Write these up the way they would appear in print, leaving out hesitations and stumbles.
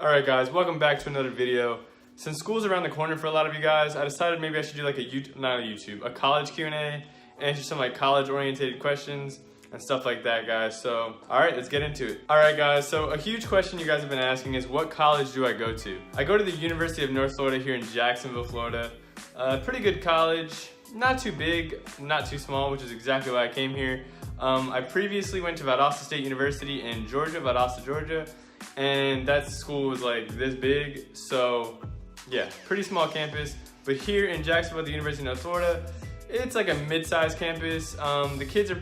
Alright guys, welcome back to another video. Since school's around the corner for a lot of you guys, I decided maybe I should do like a college Q&A, answer some like college oriented questions and stuff like that, guys. So, alright, let's get into it. Alright guys, so a huge question you guys have been asking is, what college do I go to? I go to the University of North Florida here in Jacksonville, Florida. Pretty good college, not too big, not too small, which is exactly why I came here. I previously went to Valdosta State University in Georgia, Valdosta, Georgia. And that school was like this big, so yeah, pretty small campus. But here in Jacksonville at the University of North Florida, it's like a mid-sized campus. The kids are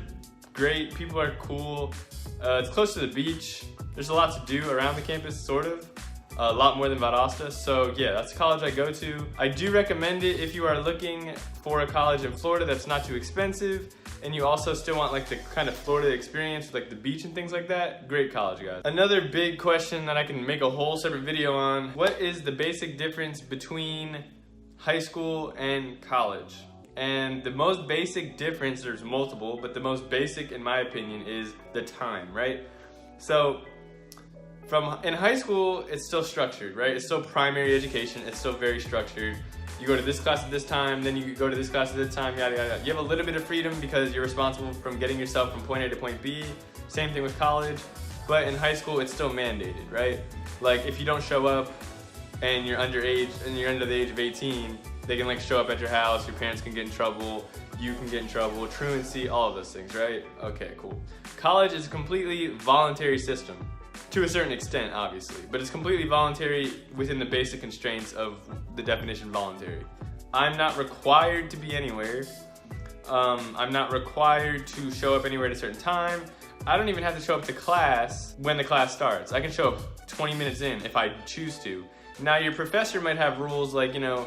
great, people are cool. It's close to the beach. There's a lot to do around the campus, sort of. A lot more than Valdosta. So yeah, that's the college I go to. I do recommend it if you are looking for a college in Florida that's not too expensive, and you also still want like the kind of Florida experience with like the beach and things like that. Great college, guys. Another big question that I can make a whole separate video on: what is the basic difference between high school and college? And the most basic difference, there's multiple, but the most basic in my opinion is the time, right? So in high school, it's still structured, right? It's still primary education, it's still very structured. You go to this class at this time, then you go to this class at this time, yada, yada, yada. You have a little bit of freedom because you're responsible from getting yourself from point A to point B. Same thing with college, but in high school, it's still mandated, right? Like if you don't show up and you're underage and you're under the age of 18, they can like show up at your house, your parents can get in trouble, you can get in trouble, truancy, all of those things, right? Okay, cool. College is a completely voluntary system. To a certain extent, obviously, but it's completely voluntary within the basic constraints of the definition voluntary. I'm not required to be anywhere. I'm not required to show up anywhere at a certain time. I don't even have to show up to class when the class starts. I can show up 20 minutes in if I choose to. Now, your professor might have rules like, you know,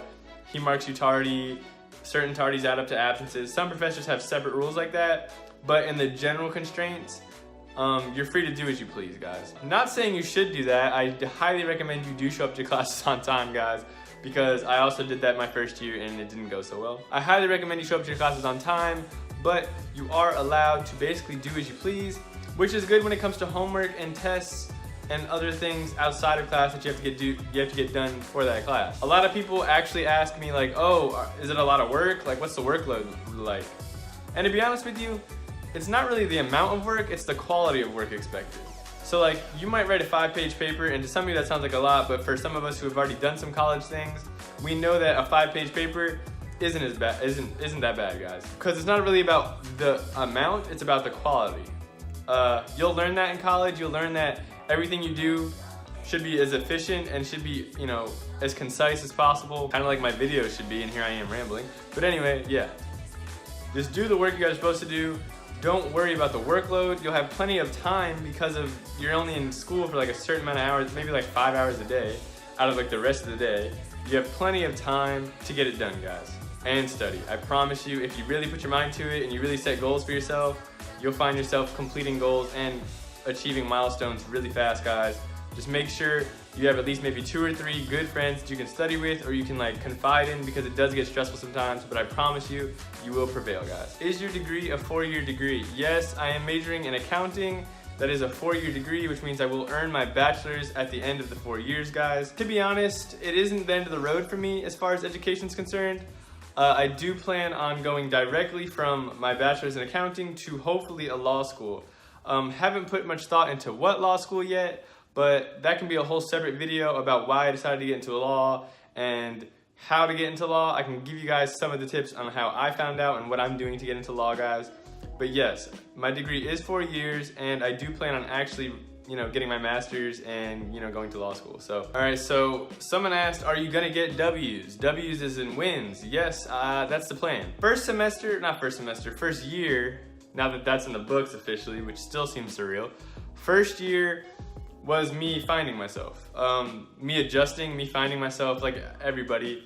he marks you tardy, certain tardies add up to absences. Some professors have separate rules like that, but in the general constraints, you're free to do as you please, guys. I'm not saying you should do that. I highly recommend you do show up to classes on time, guys, because I also did that my first year and it didn't go so well. I highly recommend you show up to your classes on time, but you are allowed to basically do as you please, which is good when it comes to homework and tests and other things outside of class that you have to get done for that class. A lot of people actually ask me like, oh, is it a lot of work? Like, what's the workload like? And to be honest with you, it's not really the amount of work, it's the quality of work expected. So like, you might write a 5-page paper, and to some of you that sounds like a lot, but for some of us who have already done some college things, we know that a 5-page paper isn't that bad, guys. Because it's not really about the amount, it's about the quality. You'll learn that in college. You'll learn that everything you do should be as efficient and should be, you know, as concise as possible. Kind of like my videos should be, and here I am rambling. But anyway, yeah. Just do the work you guys are supposed to do. Don't worry about the workload. You'll have plenty of time because you're only in school for like a certain amount of hours, maybe like 5 hours a day out of like the rest of the day. You have plenty of time to get it done, guys, and study. I promise you, if you really put your mind to it and you really set goals for yourself, you'll find yourself completing goals and achieving milestones really fast, guys. Just make sure you have at least maybe 2 or 3 good friends that you can study with or you can like confide in, because it does get stressful sometimes, but I promise you, you will prevail, guys. Is your degree a 4-year degree? Yes, I am majoring in accounting. That is a 4-year degree, which means I will earn my bachelor's at the end of the 4 years, guys. To be honest, it isn't the end of the road for me as far as education is concerned. I do plan on going directly from my bachelor's in accounting to hopefully a law school. Haven't put much thought into what law school yet, but that can be a whole separate video about why I decided to get into law and how to get into law. I can give you guys some of the tips on how I found out and what I'm doing to get into law, guys. But yes, my degree is 4 years, and I do plan on actually, you know, getting my master's and, you know, going to law school. So, all right, so someone asked, are you gonna get W's? W's is in wins. Yes, that's the plan. First year, now that that's in the books officially, which still seems surreal. First year was me finding myself, me adjusting, me finding myself. Like everybody,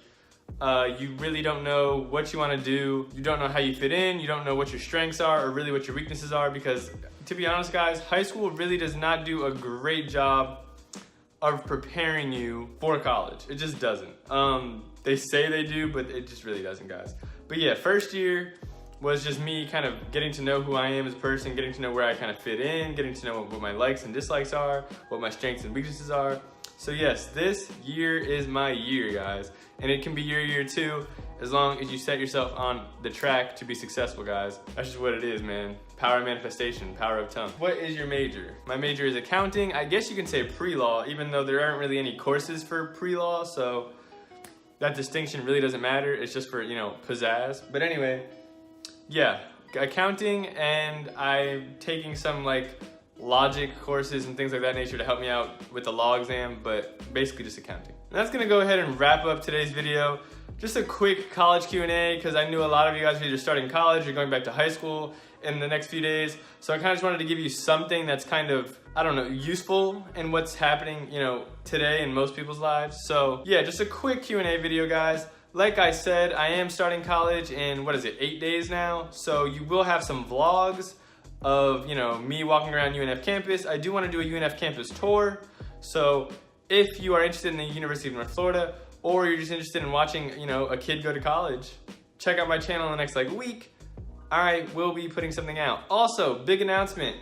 you really don't know what you want to do. You don't know how you fit in. You don't know what your strengths are or really what your weaknesses are, because to be honest, guys, high school really does not do a great job of preparing you for college. It just doesn't. They say they do, but it just really doesn't, guys. But yeah, first year was just me kind of getting to know who I am as a person, getting to know where I kind of fit in, getting to know what my likes and dislikes are, what my strengths and weaknesses are. So yes, this year is my year, guys. And it can be your year too, as long as you set yourself on the track to be successful, guys. That's just what it is, man. Power of manifestation, power of tongue. What is your major? My major is accounting. I guess you can say pre-law, even though there aren't really any courses for pre-law, so that distinction really doesn't matter. It's just for, you know, pizzazz. But anyway, yeah, accounting, and I'm taking some like logic courses and things like that nature to help me out with the law exam, but basically just accounting. And that's gonna go ahead and wrap up today's video. Just a quick college Q&A, because I knew a lot of you guys are either starting college or going back to high school in the next few days. So I kind of just wanted to give you something that's kind of, I don't know, useful in what's happening, you know, today in most people's lives. So yeah, just a quick Q&A video, guys. Like I said, I am starting college in, what is it, 8 days now? So you will have some vlogs of, you know, me walking around UNF campus. I do want to do a UNF campus tour. So if you are interested in the University of North Florida, or you're just interested in watching, you know, a kid go to college, check out my channel in the next like week. I will be putting something out. Also, big announcement.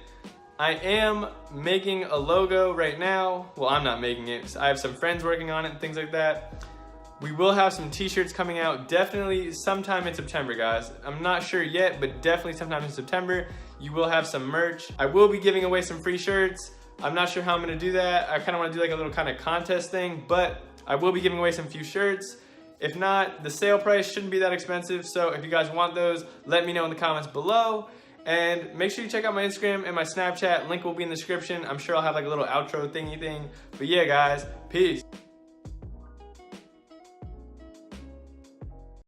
I am making a logo right now. Well, I'm not making it. I have some friends working on it and things like that. We will have some t-shirts coming out definitely sometime in September, guys. I'm not sure yet, but definitely sometime in September. You will have some merch. I will be giving away some free shirts. I'm not sure how I'm gonna do that. I kinda wanna do like a little kind of contest thing, but I will be giving away some few shirts. If not, the sale price shouldn't be that expensive. So if you guys want those, let me know in the comments below. And make sure you check out my Instagram and my Snapchat. Link will be in the description. I'm sure I'll have like a little outro thingy thing. But yeah, guys, peace.